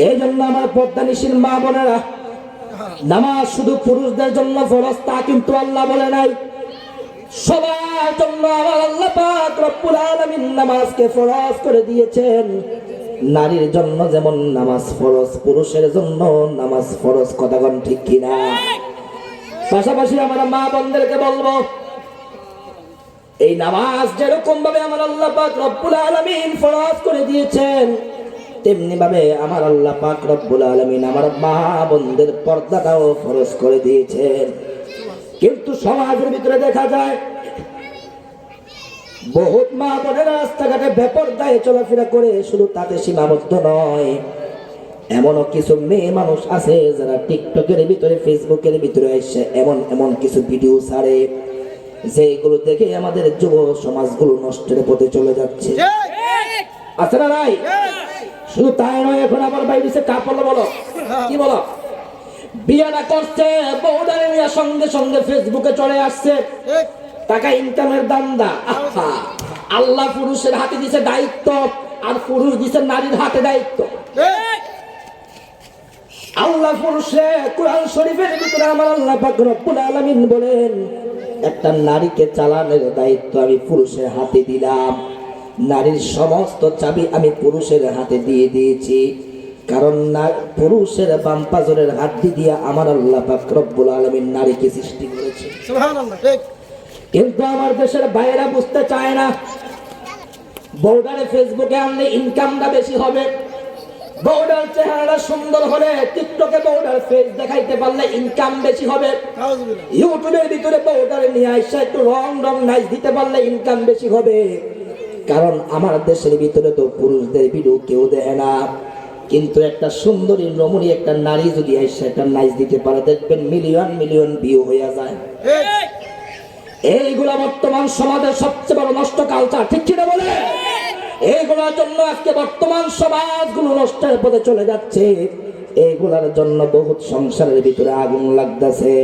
এই জন্য আমার পর্দানিশীল মা বোনেরা, নামাজ শুধু পুরুষদের জন্য ফরজ তা কিন্তু আল্লাহ বলে নাই। সবার জন্য আমার আল্লাহ পাক রব্বুল আলামিন নামাজকে ফরজ করে দিয়েছেন। নারীর জন্য যেমন নামাজ ফরজ, পুরুষের জন্য নামাজ ফরজ। কথাগণ ঠিক কিনা? পাশাপাশি আমার মা বোনদেরকে বলবো, এই নামাজ যেরকম ভাবে আমার আল্লাহ পাক রব্বুল আলামিন ফরজ করে দিয়েছেন, তেমনি ভাবে আমার আল্লাহ পাক রব্বুল আলামিন আমার মা বোনদের পর্দাটাও ফরজ করে দিয়েছেন। কিন্তু সমাজের ভিতরে দেখা যায় বহুত মা বোনেরা রাস্তাঘাটে বেপরদায় চলাফেরা করে, শুধু তাতে সীমাবদ্ধ নয়, এমনও কিছু মেয়ে মানুষ আছে যারা টিকটকের ভিতরে, ফেসবুকের ভিতরে এসে এমন এমন কিছু ভিডিও ছাড়ে যেগুলো দেখে আমাদের যুব সমাজগুলো নষ্টের পথে চলে যাচ্ছে। আছে না নাই? শুধু তাই নয়, এখন আবার বাইরে কাপড় বলো কি বলো, বিয়েটা করছে বউদারে নিয়ে সঙ্গে সঙ্গে ফেসবুকে চলে আসছে, টাকা ইনকামের দান্দা। আল্লাহ পুরুষের হাতে দিছে দায়িত্ব, আর পুরুষ দিছে নারীর হাতে দায়িত্ব। আল্লাহ পুরুষে কুরআন শরীফের ভিতরে আমার আল্লাহ পাক রব্বুল আলামিন বলেন, একটা নারীকে চালানোর দায়িত্ব আমি পুরুষের হাতে দিলাম, নারীর সমস্ত চাবি আমি পুরুষের হাতে দিয়ে দিয়েছি। কারণ না, পুরুষের বাম পাজরের হাড্ডি দিয়ে আমার আল্লাহ পাক রব্বুল আলামিন নারীকে সৃষ্টি করেছে। সুবহানাল্লাহ। ঠিক। কিন্তু আমার দেশের বাইরা বুঝতে চায় না, বউডারে ফেসবুকে আনলে ইনকামটা বেশি হবে, বউডার চেহারাটা সুন্দর হলে টিকটকে বউডার ফেস দেখাইতে পারলে ইনকাম বেশি হবে, ইউটিউবের ভিতরে বউডারে নিয়ে আইসা একটু রং নাইস দিতে পারলে ইনকাম বেশি হবে। কারণ আমার দেশের ভিতরে তো পুরুষদের ভিডিও কেউ দেখে না, কিন্তু একটা সুন্দরী রমণী একটা নারী যদি আইসা একটা নাইস দিতে পারে, দেখবেন মিলিয়ন মিলিয়ন ভিউ হয়ে যায়। এইগুলা বর্তমান সমাজের সবচেয়ে বড় নষ্ট কালচার, ঠিক কিনা বলে? এইগুলোর জন্য আজকে বর্তমান সমাজগুলো নষ্টের পথে চলে যাচ্ছে। এইগুলার জন্য বহুত সংসারের ভিতরে আগুন লাগতেছে।